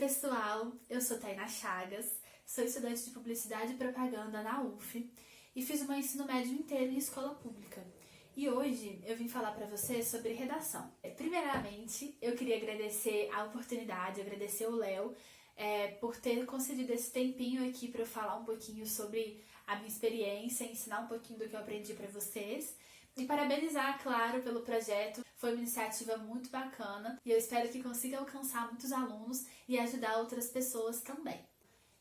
pessoal, eu sou Tainá Chagas, sou estudante de Publicidade e Propaganda na UF e fiz o meu ensino médio inteiro em escola pública. E hoje eu vim falar para vocês sobre redação. Primeiramente, eu queria agradecer a oportunidade, agradecer o Léo por ter concedido esse tempinho aqui para eu falar um pouquinho sobre a minha experiência, ensinar um pouquinho do que eu aprendi para vocês. E parabenizar, claro, pelo projeto. Foi uma iniciativa muito bacana e eu espero que consiga alcançar muitos alunos e ajudar outras pessoas também.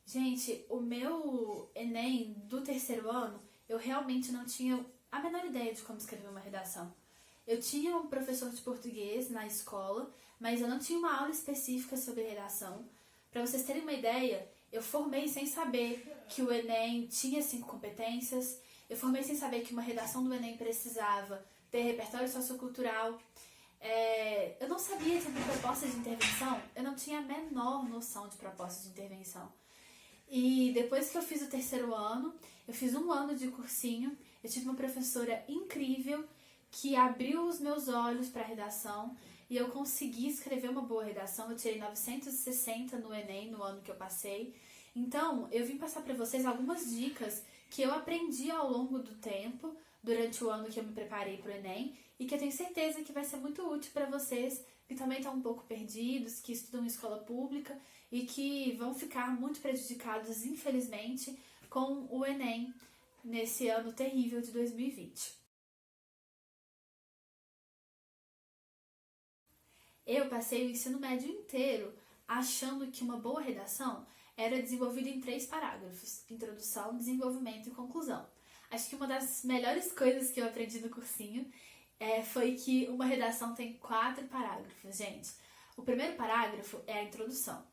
Gente, o meu Enem do terceiro ano, eu realmente não tinha a menor ideia de como escrever uma redação. Eu tinha um professor de português na escola, mas eu não tinha uma aula específica sobre redação. Para vocês terem uma ideia, eu formei sem saber que o Enem tinha 5 competências. Eu formei sem saber que uma redação do Enem precisava ter repertório sociocultural. Eu não sabia sobre propostas de intervenção, eu não tinha a menor noção de propostas de intervenção. E depois que eu fiz o terceiro ano, eu fiz um ano de cursinho, eu tive uma professora incrível que abriu os meus olhos para a redação e eu consegui escrever uma boa redação. Eu tirei 960 no Enem no ano que eu passei. Então, eu vim passar para vocês algumas dicas que eu aprendi ao longo do tempo, durante o ano que eu me preparei para o Enem, e que eu tenho certeza que vai ser muito útil para vocês que também estão um pouco perdidos, que estudam em escola pública e que vão ficar muito prejudicados, infelizmente, com o Enem nesse ano terrível de 2020. Eu passei o ensino médio inteiro achando que uma boa redação era desenvolvida em 3 parágrafos: introdução, desenvolvimento e conclusão. Acho que uma das melhores coisas que eu aprendi no cursinho foi que uma redação tem 4 parágrafos, gente. O primeiro parágrafo é a introdução.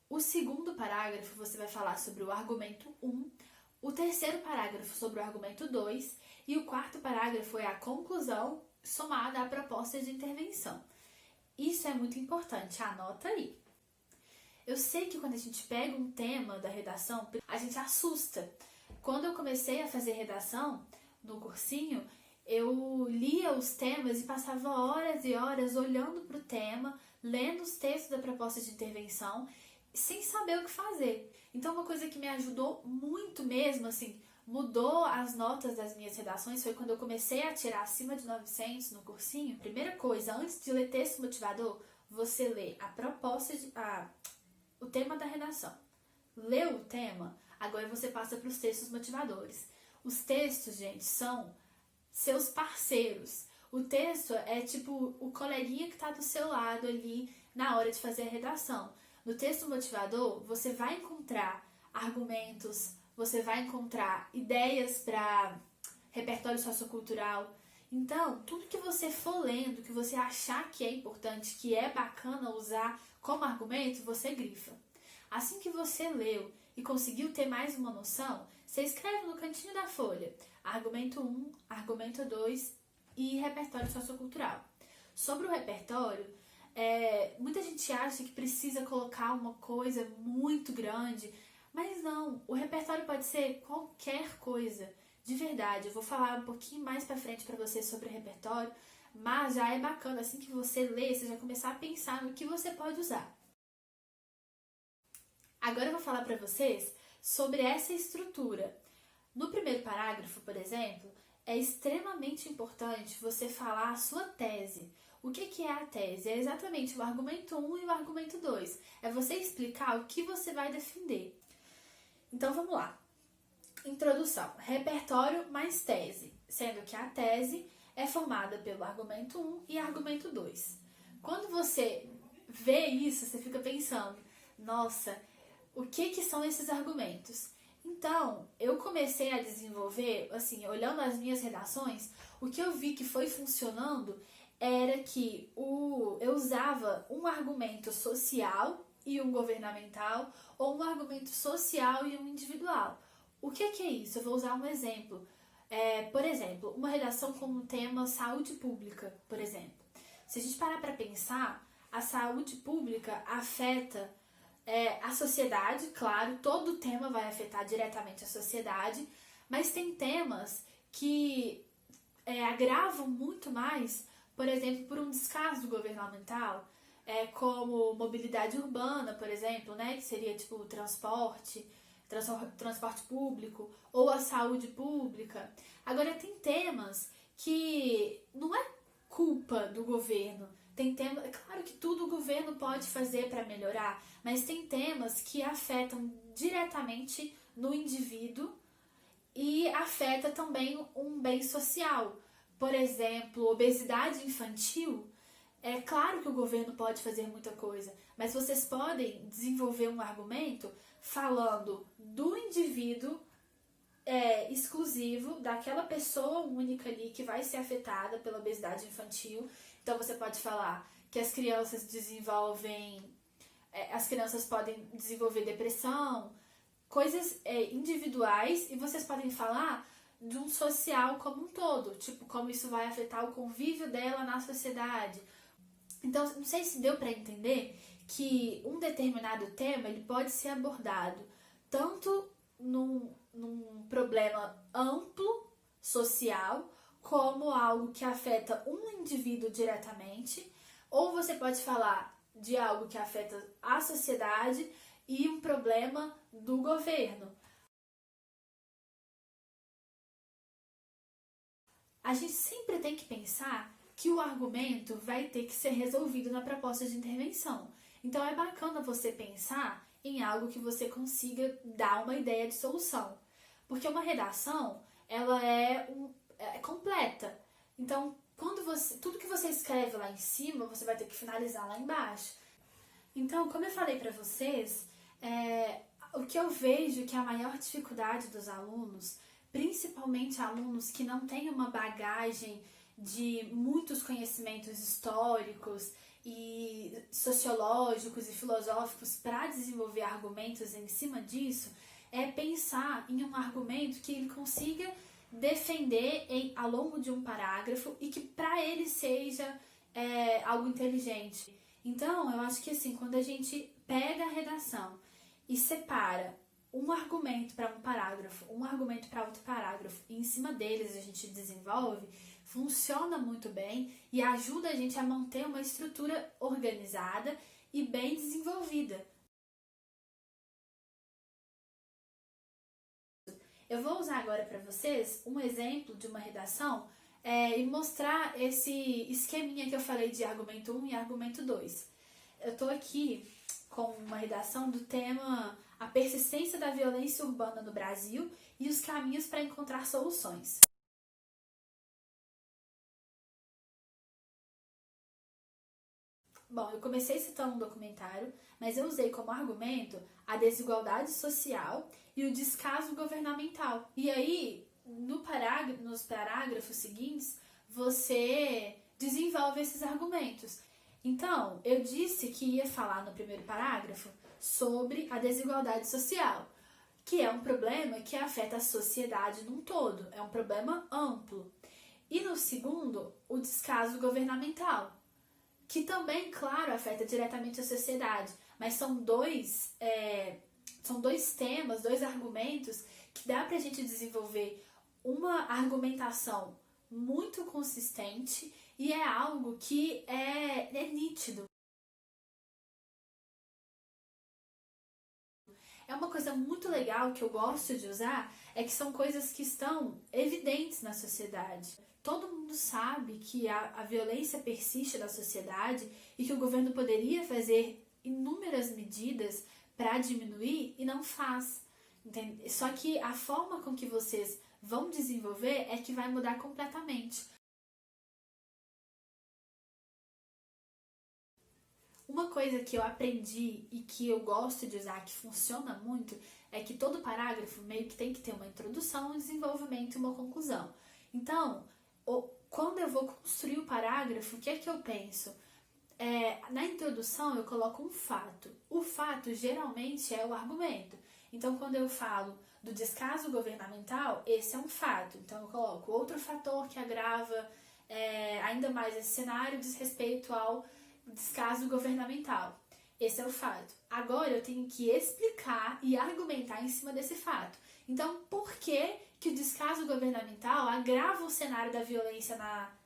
O segundo parágrafo você vai falar sobre o argumento 1, o terceiro parágrafo sobre o argumento 2 e o quarto parágrafo é a conclusão somada à proposta de intervenção. Isso é muito importante, anota aí. Eu sei que quando a gente pega um tema da redação, a gente assusta. Quando eu comecei a fazer redação no cursinho, eu lia os temas e passava horas e horas olhando para o tema, lendo os textos da proposta de intervenção, sem saber o que fazer. Então, uma coisa que me ajudou muito mesmo, assim, mudou as notas das minhas redações, foi quando eu comecei a tirar acima de 900 no cursinho. Primeira coisa, antes de ler texto motivador, você lê a proposta o tema da redação. Leu o tema, agora você passa para os textos motivadores. Os textos, gente, são seus parceiros. O texto é tipo o coleguinha que está do seu lado ali na hora de fazer a redação. No texto motivador, você vai encontrar argumentos, você vai encontrar ideias para repertório sociocultural. Então, tudo que você for lendo, que você achar que é importante, que é bacana usar como argumento, você grifa. Assim que você leu e conseguiu ter mais uma noção, você escreve no cantinho da folha argumento 1, argumento 2 e repertório sociocultural. Sobre o repertório, muita gente acha que precisa colocar uma coisa muito grande, mas não, o repertório pode ser qualquer coisa. De verdade, eu vou falar um pouquinho mais pra frente pra vocês sobre o repertório, mas já é bacana, assim que você lê, você já começar a pensar no que você pode usar. Agora eu vou falar pra vocês sobre essa estrutura. No primeiro parágrafo, por exemplo, é extremamente importante você falar a sua tese. O que é a tese? É exatamente o argumento 1 e o argumento 2. É você explicar o que você vai defender. Então vamos lá. Introdução, repertório mais tese, sendo que a tese é formada pelo argumento 1 e argumento 2. Quando você vê isso, você fica pensando, nossa, o que são esses argumentos? Então, eu comecei a desenvolver, assim, olhando as minhas redações, o que eu vi que foi funcionando era que eu usava um argumento social e um governamental, ou um argumento social e um individual. O que é isso? Eu vou usar um exemplo. Por exemplo, uma redação com o tema saúde pública, por exemplo. Se a gente parar para pensar, a saúde pública afeta a sociedade, claro, todo tema vai afetar diretamente a sociedade, mas tem temas que agravam muito mais, por exemplo, por um descaso governamental, como mobilidade urbana, por exemplo, né, que seria tipo o transporte público, ou a saúde pública. Agora, tem temas que não é culpa do governo. Tem temas, é claro que tudo o governo pode fazer para melhorar, mas tem temas que afetam diretamente no indivíduo e afeta também um bem social. Por exemplo, obesidade infantil. É claro que o governo pode fazer muita coisa, mas vocês podem desenvolver um argumento falando do indivíduo exclusivo, daquela pessoa única ali que vai ser afetada pela obesidade infantil. Então você pode falar que as crianças podem desenvolver depressão, coisas individuais, e vocês podem falar de um social como um todo, tipo como isso vai afetar o convívio dela na sociedade. Então, não sei se deu para entender que um determinado tema ele pode ser abordado tanto num problema amplo, social, como algo que afeta um indivíduo diretamente, ou você pode falar de algo que afeta a sociedade e um problema do governo. A gente sempre tem que pensar que o argumento vai ter que ser resolvido na proposta de intervenção. Então é bacana você pensar em algo que você consiga dar uma ideia de solução. Porque uma redação, ela é completa. Então, tudo que você escreve lá em cima, você vai ter que finalizar lá embaixo. Então, como eu falei para vocês, o que eu vejo que é a maior dificuldade dos alunos, principalmente alunos que não têm uma bagagem de muitos conhecimentos históricos e sociológicos e filosóficos para desenvolver argumentos em cima disso, é pensar em um argumento que ele consiga defender ao longo de um parágrafo e que para ele seja algo inteligente. Então, eu acho que assim, quando a gente pega a redação e separa um argumento para um parágrafo, um argumento para outro parágrafo, e em cima deles a gente desenvolve, funciona muito bem e ajuda a gente a manter uma estrutura organizada e bem desenvolvida. Eu vou usar agora para vocês um exemplo de uma redação e mostrar esse esqueminha que eu falei de argumento 1 e argumento 2. Eu estou aqui com uma redação do tema A Persistência da Violência Urbana no Brasil e os Caminhos para Encontrar Soluções. Bom, eu comecei citando um documentário, mas eu usei como argumento a desigualdade social e o descaso governamental. E aí, nos parágrafos seguintes, você desenvolve esses argumentos. Então, eu disse que ia falar no primeiro parágrafo sobre a desigualdade social, que é um problema que afeta a sociedade num todo, é um problema amplo. E no segundo, o descaso governamental, que também, claro, afeta diretamente a sociedade, mas são dois temas, dois argumentos que dá pra gente desenvolver uma argumentação muito consistente e é algo que é nítido. É uma coisa muito legal que eu gosto de usar, é que são coisas que estão evidentes na sociedade. Todo mundo sabe que a violência persiste na sociedade e que o governo poderia fazer inúmeras medidas para diminuir e não faz. Entende? Só que a forma com que vocês vão desenvolver é que vai mudar completamente. Uma coisa que eu aprendi e que eu gosto de usar, que funciona muito, é que todo parágrafo meio que tem que ter uma introdução, um desenvolvimento e uma conclusão. Então, quando eu vou construir o parágrafo, o que é que eu penso? Na introdução eu coloco um fato. O fato geralmente é o argumento. Então, quando eu falo do descaso governamental, esse é um fato. Então, eu coloco outro fator que agrava ainda mais esse cenário diz respeito ao descaso governamental. Esse é o fato. Agora eu tenho que explicar e argumentar em cima desse fato. Então, por que o descaso governamental agrava o cenário da violência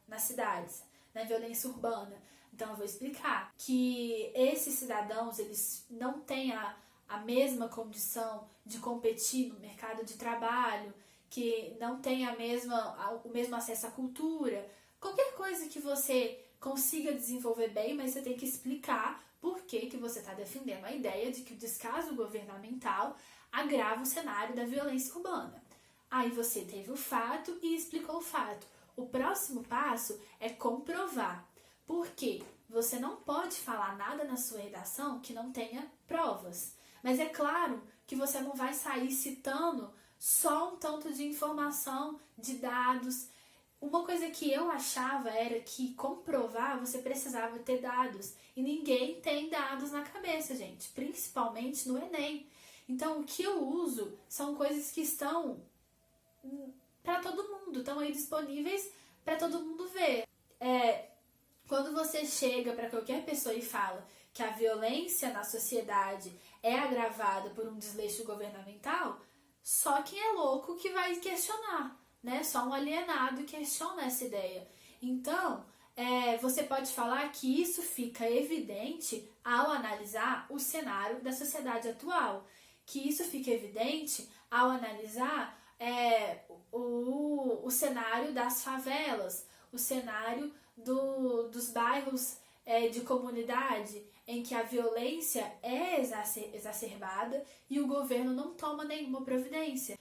nas cidades, na violência urbana. Então eu vou explicar que esses cidadãos, eles não têm a mesma condição de competir no mercado de trabalho, que não têm o mesmo acesso à cultura. Qualquer coisa que você consiga desenvolver bem, mas você tem que explicar por que você está defendendo a ideia de que o descaso governamental agrava o cenário da violência urbana. Aí você teve o fato e explicou o fato. O próximo passo é comprovar. Por quê? Você não pode falar nada na sua redação que não tenha provas. Mas é claro que você não vai sair citando só um tanto de informação, de dados. Uma coisa que eu achava era que comprovar você precisava ter dados. E ninguém tem dados na cabeça, gente. Principalmente no Enem. Então, o que eu uso são coisas que estão para todo mundo. Estão aí disponíveis para todo mundo ver. Quando você chega para qualquer pessoa e fala que a violência na sociedade é agravada por um desleixo governamental, só quem é louco que vai questionar, né? Só um alienado questiona essa ideia. Então, você pode falar que isso fica evidente ao analisar o cenário da sociedade atual, que isso fica evidente ao analisar o cenário das favelas, o cenário dos bairros de comunidade em que a violência é exacerbada e o governo não toma nenhuma providência.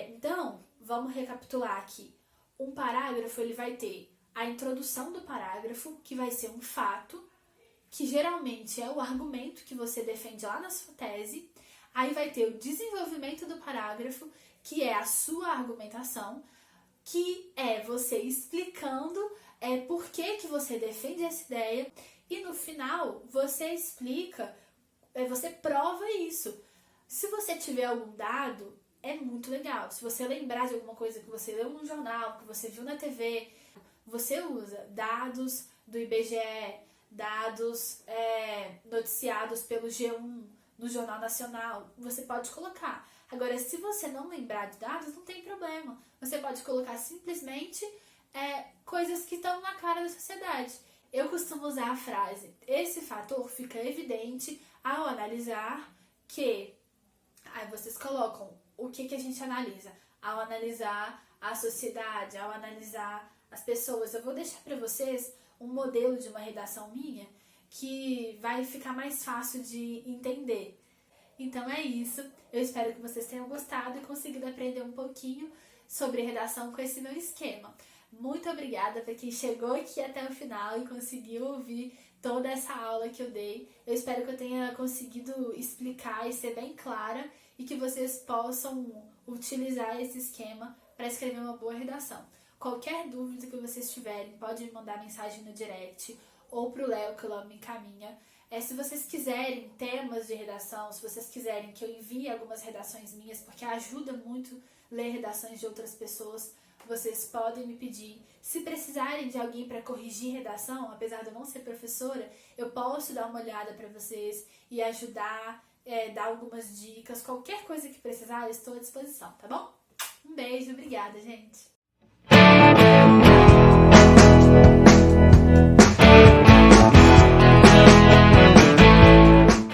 Então, vamos recapitular aqui. Um parágrafo ele vai ter a introdução do parágrafo, que vai ser um fato, que geralmente é o argumento que você defende lá na sua tese. Aí vai ter o desenvolvimento do parágrafo, que é a sua argumentação, que é você explicando por que você defende essa ideia. E no final, você explica, você prova isso. Se você tiver algum dado, é muito legal. Se você lembrar de alguma coisa que você leu no jornal, que você viu na TV, você usa dados do IBGE, dados noticiados pelo G1, no Jornal Nacional, você pode colocar. Agora, se você não lembrar de dados, não tem problema. Você pode colocar simplesmente coisas que estão na cara da sociedade. Eu costumo usar a frase: esse fator fica evidente ao analisar que... Aí vocês colocam o que a gente analisa. Ao analisar a sociedade, ao analisar as pessoas. Eu vou deixar para vocês um modelo de uma redação minha que vai ficar mais fácil de entender. Então é isso. Eu espero que vocês tenham gostado e conseguido aprender um pouquinho sobre redação com esse meu esquema. Muito obrigada para quem chegou aqui até o final e conseguiu ouvir toda essa aula que eu dei. Eu espero que eu tenha conseguido explicar e ser bem clara e que vocês possam utilizar esse esquema para escrever uma boa redação. Qualquer dúvida que vocês tiverem, pode me mandar mensagem no direct ou pro Léo, que o Léo me encaminha. Se vocês quiserem temas de redação, se vocês quiserem que eu envie algumas redações minhas, porque ajuda muito ler redações de outras pessoas, vocês podem me pedir. Se precisarem de alguém para corrigir redação, apesar de eu não ser professora, eu posso dar uma olhada para vocês e ajudar, dar algumas dicas. Qualquer coisa que precisar, eu estou à disposição, tá bom? Um beijo, obrigada, gente!